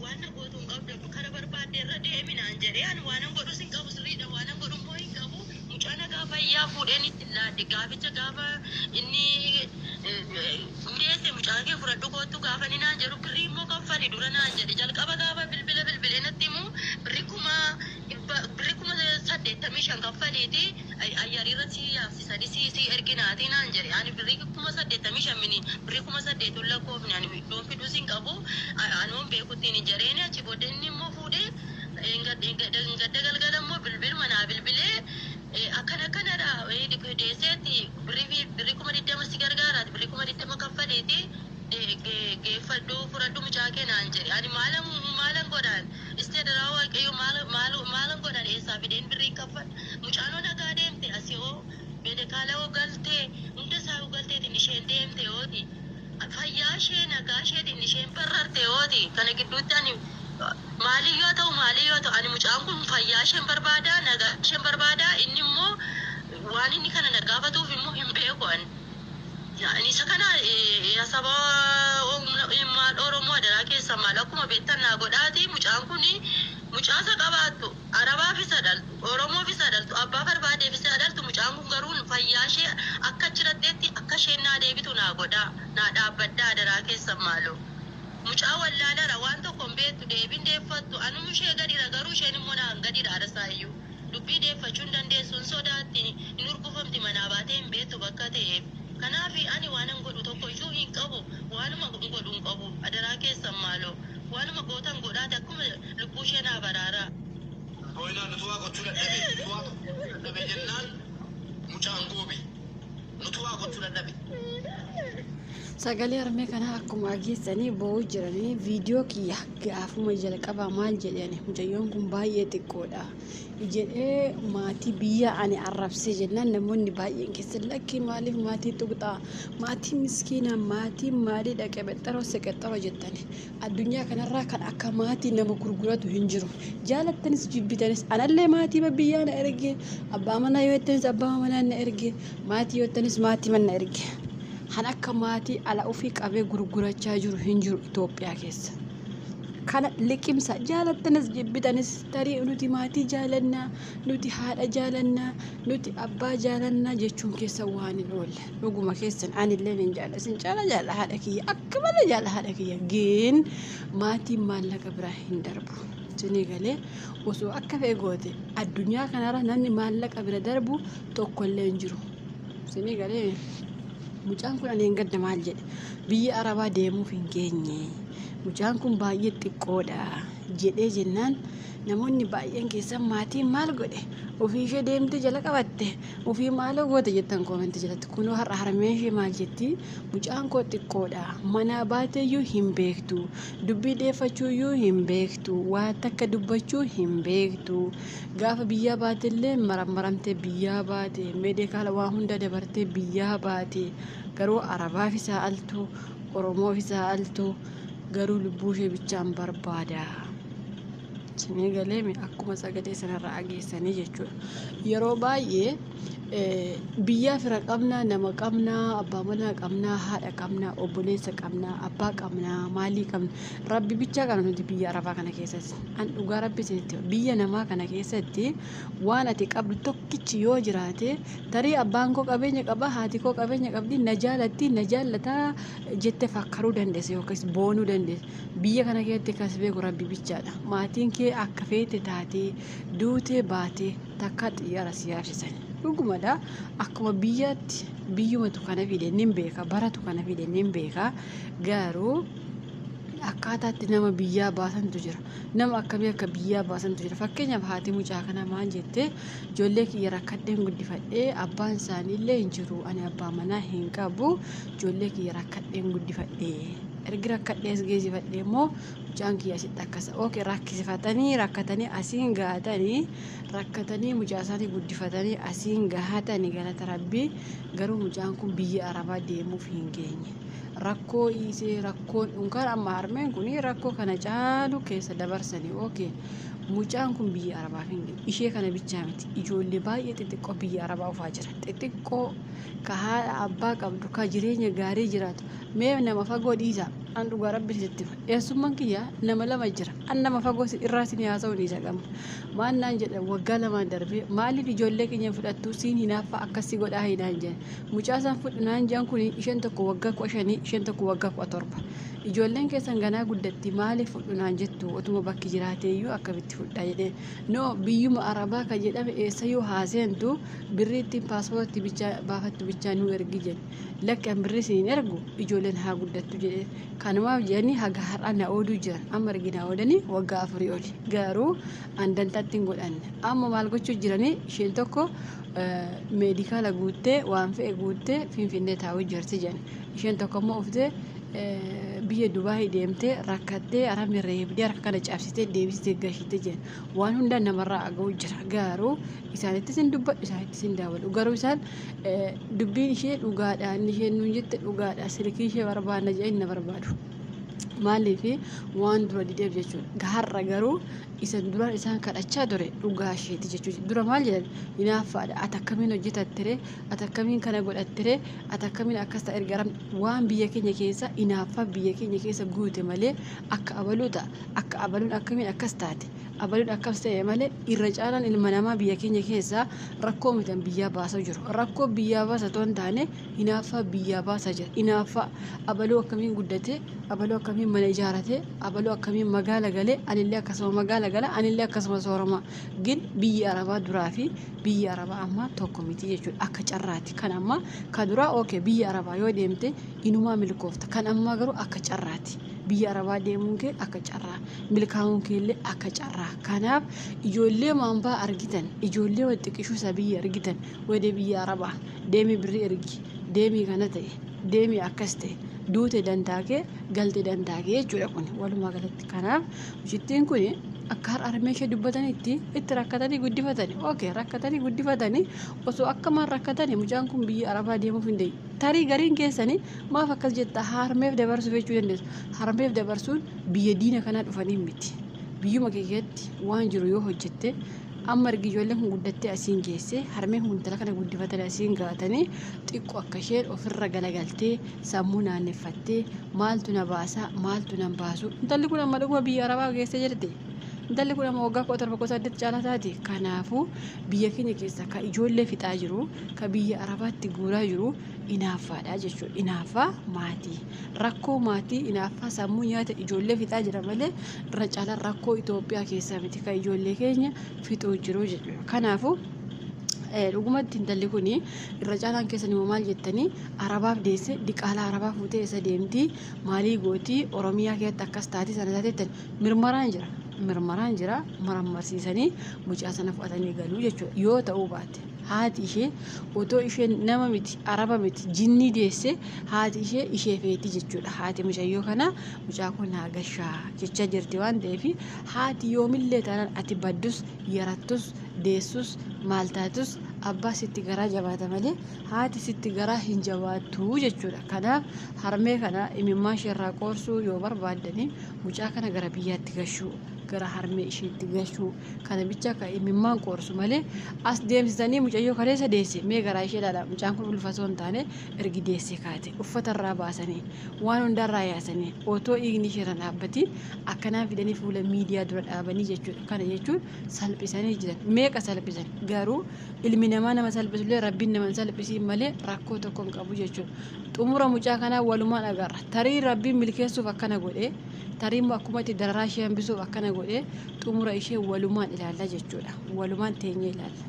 وانا قوتون قبل بكره برباد الردي من انجري انا وانا قدو سين قبو سريدا وانا قدو موي قبو مجانا غافا يا فودني تلا دغافي غافا اني ndese mucaake furadhu kootu gaafa ni naan jedhu birrii immoo kaffali dura naan jedhe jalqaba gaafa bilbile natti immoo birrii kuma 85 kaffaliiti ayyarii irratti yaafsisanii si erginaati naan jedhe ani birrii kuma 85 mini birrii kuma 8 lakkoofni ani iddoon fiduu sin qabu anoon beekutti ni jareeni achi booda inni immoo fuudhee gadda galgala immoo manaa bilbilee akkanadha deeseeti birrii kuma 20 si gargaaraati birrii kuma 20 kaffaleeti geeffadhu furadhu mucaakee naan jedhe ani maalan godhaan isteedaraa waaqayyo maalan godhaan eessaa fideen birrii kaffal mucaanoo nagaa deemte asii beedekaalaa galtee hunda isaa galteetiin isheen deemte yooti fayyaa ishee nagaa isheetiin isheen barrarte yooti kana gidduutti ani maaliyyoo ta'u ani mucaan kun fayyaa isheen barbaada nagaa isheen barbaada inni immoo waan inni kana nagaafatuuf immoo hin beeku ani isa kana saba immaan oromoo adaraa keessa maal akkuma beektan naa godhaati mucaan kun mucaasa qabaattu arabaaf isa dhaltu oromoof isa dhaltu abbaa barbaadeef isa dhaltu mucaan kun garuu fayyaa ishee akka jiratteetti akka isheen naa deebitu naa godhaa naa dhaabbaddaa adaraa keessa maaloo mucaa wallaalara waan tokko hin beektu deebiin deeffattu anuma ishee gadiidha garuu isheen immoo naan gadiidha adasaayyuu dubbii deeffachuu hin dandeessuun sodaatti hin urgufamti manaa baatee hin beektu bakka ta'eef kanaaf ani waanan godhu tokko iyyuu hin qabu waanuma godhu hin qabu adaraa keessan maaloo waanuma gootan godhaati akkuma lubbuu ishee naa baraaraa. Boyinaan nuti waa gochuu dadhabe jennaan mucaan goobe nuti waa gochuu dadhabe. Sagalee harmee kana akkuma ageessanii ba'uu jiranii viidiyoo kiyya gaafuma jalqabaa maal jedhani mucayyoon kun baay'ee xiqqoodha jedhee maatii biyya ani arrabsee jennaan namoonni baay'een keessa lakki maaliif maatii tuqxaa maatii miskiina maatii maalii dhaqee bexxaroo seqexxaroo jettani addunyaa kanarraa kan akka maatii nama gurguratu hin jiru jaalattanis jibbitanis anallee maatii biyyaa na erge abbaa manaa yoo jettanis abbaa manaa na erge maatii yoo jettanis maatii mana na erge. Han akka maatii ala ofii qabee gurgurachaa jiru hin jiru Itoophiyaa keessa. Kana liqimsa jaalattanis jibbitanis tarii nuti maatii jaalannaa nuti haadha jaalannaa nuti abbaa jaalannaa jechuun keessa waan hin oolle. Dhuguma keessan anillee hin jaalasin jaala haadha kiyya akka malee jaala haadha kiyya gin maatiin maallaqa biraa hin darbu. Sinii galee osoo akka fe'e goote addunyaa kanarra namni maallaqa bira darbu tokkollee hin jiru. Sinii galee mucaan kun ani gadda maal jedhe biyya arabaa deemuuf hin geenye mucaan kun baay'ee xiqqoodha jedhee jennaan namoonni baay'een keessan maatiin maal godhe ofii ishee deemte jala qabatte ofii maal goote jettan koomenti jalatti kunoo har'a harmeen ishee maal jetti mucaan koo xiqqoodha mana baateeyyuu hin beektu dubbii deeffachuuyyuu hin beektu waan takka dubbachuu hin beektu gaafa biyyaa baatellee maramtee biyyaa baate meedikaala waa hunda dabartee biyyaa baate garuu arabaaf isaa altu oromoof isaa altu garuu lubbuu ishee bichaan barbaada. Sinii galee akkuma sagalee sanarraa ageessanii jechuudha yeroo baay'ee biyyaa fira qabnaa nama qabnaa abbaa manaa qabnaa haadha qabnaa obboleessa qabnaa abbaa qabnaa maalii qabna rabbi bichaa qabna nuti biyya arabaa kana keessatti an dhugaa rabbi isinitti biyya namaa kana keessatti waan ati qabdu tokkichi yoo jiraate tarii abbaan koo qabeenya qaba haati koo qabeenya qabdi na jaalatti na jaallataa jette fakkaruu dandeesse yookiis boonuu dandeesse biyya kana keessatti kas beeku rabbi bichaadha maatiin kee akka feete taatee duutee baatee takka xiyyaara siyaasisan. Dhugumadha akkuma biyyaatti biyyumatu kana fide nin beeka baratu kana fide nin beeka garuu akkaataatti nama biyyaa baasantu jira nama akkamii akka biyyaa baasantu jira fakkeenyaaf haati mucaa kana maal jette ijoollee kiyya rakkadheen guddifadhee abbaan isaaniillee hin jiru ani abbaa manaa hin qabu ijoollee kiyya rakkadheen guddifadhee ergi rakkadhees geessifadhee immoo mucaan kiyya asitti akkasa ookee rakkatanii asiin gahatanii rakkatanii mucaa isaanii guddifatanii asiin gahatanii galata rabbii garuu mucaan kun biyya arabaa deemuuf hin geenye rakkoo isee rakkoon dhunkaan amma harmeen kun rakkoo kana caalu keessa dabarsanii ookee mucaan kun biyya arabaa hin geenye ishee kana bichaa miti ijoollee baay'ee xixiqqoo biyya arabaa ufaa jira xixiqqoo ka haadha abbaa qabdu ka jireenya gaarii jiraatu mee nama fagoo dhiisa an dhugaa rabbi sitti eessummaan kiyya nama lama jira an nama fagoo irraa sin haasa'u ni sagama maan naan jedha waggaa lamaan darbee maaliif ijoollee keenya fudhattu siin hinaafa akkasii godhaa hinaan jedhe mucaa isaan fudhu naan jedhan kun isheen tokko waggaa 15 isheen tokko waggaa 17 ijoolleen keessan ganaa guddatti maaliif fudhu naan jettu otuma bakki jiraateeyyuu akkamitti fudhaa jedhee no biyyuma arabaa kan jedhame eessayyuu haaseentu birriitti paaspoortii bichaa baafattu bichaa nu ergi jedhe lakki birri siin ergu ijoolleen haa guddattu jedhe kanumaaf jedhanii haga har'a na ooduu jiran amma arginaa oodanii waggaa 4 oli garuu andantatti hin godhanne amma maal gochuu jiranii isheen tokko meedikaala guuttee waan fe'e guuttee finfinnee taa'uu jirti jedhan isheen tokko immoo uftee biyya Dubaay deemtee rakkattee aramni reebdee harka kana cabsitee deebistee gashite jedhan waan hunda namarraa aga'u jira garuu isaanittis hin dubbadhu isaanittis hin daawwadhu garuu isaan dubbiin ishee dhugaadha inni isheen nuun jette dhugaadha silkii ishee barbaadna jedhan na barbaadu maaliif waan dura dideef jechuudha har'a garuu isan duraan isaan kadhachaa ture dhugaa isheeti jechuudha dura maal jedhan hinaaffaadha ati akkamiin hojjetattere ati akkamiin kana godhattere ati akkamiin akkas ta'e ergaram waan biyya keenya keessa hinaaffaa biyya keenya keessa guute malee akka abaluu ta'a akka abaluun akkamiin akkas taate abaluun akkas ta'e malee irra caalaan ilma namaa biyya keenya keessa rakkoo mitan biyyaa baasaa jiru rakkoo biyyaa baasa otoo hin taane hinaaffaa biyyaa baasaa jira hinaaffaa abaluu akkamiin guddate abaluu akkamiin mana ijaarate abaluu akkamiin magaala galee anillee akkasuma magaala gala anillee akkasuma soorama gin biyya arabaa duraa fi biyya arabaa amma tokko miti jechuudha akka carraati kan amma ka duraa ookee biyya arabaa yoo deemte inumaa milkoofta kan ammaa garuu akka carraati biyya arabaa deemuun kee akka carraa milkaa'uun keellee akka carraa kanaaf ijoollee maambaa argitan ijoollee xiqqishuu isa biyya argitan wadee biyya arabaa deemii birrii ergi deemii kana ta'e deemii akkas ta'e duute dandaagee galte dandaagee jechuudha kun walumaa galatti kanaaf mucittiin kun akka har'armee ishee dubbatanitti itti rakkatanii guddifatanii ookee rakkatanii guddifatanii osoo akkamaan rakkatanii mucaan kun biyya arabaa deemuuf hin deeyi tarii gariin keessanii maaf akkas jetta harmeef dabarsuuf jechuu dandeessu harmeef dabarsuun biyya diina kanaa dhufanii miti biyyuma keessatti waan jiru yoo hojjette amma argi ijoolleen kun guddattee asiin geesse harmeen kun intala kana guddifatanii asiin gaatanii xiqqoo akka isheen ofirra galagaltee sammuu naanneffattee maaltu na baasaa maaltu na baasu intalli kun amma dhuguma biyya arabaa geessee jirti intalli kun amma waggaa 17 caalaa taate kanaafuu biyya keenya keessa ka ijoollee fixaa jiru ka biyya arabaatti guuraa jiru inaaffaadha jechuudha inaaffaa maatii rakkoo maatii inaaffaa sammuu nyaata ijoollee fixaa jira malee irra caalaa rakkoo Itoophiyaa keessaa miti ka ijoollee keenya fixuu jiru jechuudha kanaafuu dhugumatti intalli kun irra caalaan keessanii maal jettanii arabaaf deesse diqaalaa arabaa fuutee isa deemti maalii gootii oromiyaa keessatti akkas taate sana taatettan mirmaraan jira marammarsiisanii mucaa sana fudhatanii galuu jechuudha yoo ta'uu baate haati ishee otoo isheen nama miti araba miti jinnii deesse haati ishee feeti jechuudha haati mucayyoo kana mucaa kun naagashaa jecha jirti waan ta'eef haati yoomillee taanaan ati baddus yarattus deessus maaltaatus abbaa sitti garaa jabaata malee haati sitti garaa hin jabaattu jechuudha kanaaf harmee kana imimmaa isheerraa qoorsuu yoo barbaaddanii mucaa kana gara biyyaatti gashuu gara harmee isheetti gashuu kana bicha ka imimmaan qoorsu malee as deemsisanii mucayyoo kaleessa deesse mee garaa ishee dhaadha mucaan kun ulfatoo hin taane ergi deesse kaate uffatarraa baasanii waan hundarraa yaasanii otoo dhiigni isheerra dhaabbatiin akkanaan fidanii fuula miidiyaa dura dhaabanii jechuudha kana jechuun salphisanii jiran meeqa salphisan garuu ilmi namaa nama salphisulee rabbiin nama salphisiin malee rakkoo tokko hin qabu jechuudha xumura mucaa kanaa walumaan agarra tarii rabbiin milkeessuuf akkana godhee tarii akkuma itti dararaa ishee hambisuuf akkana godhee xumura ishee walumaan ilaalla jechuudha walumaan teenyee ilaalla.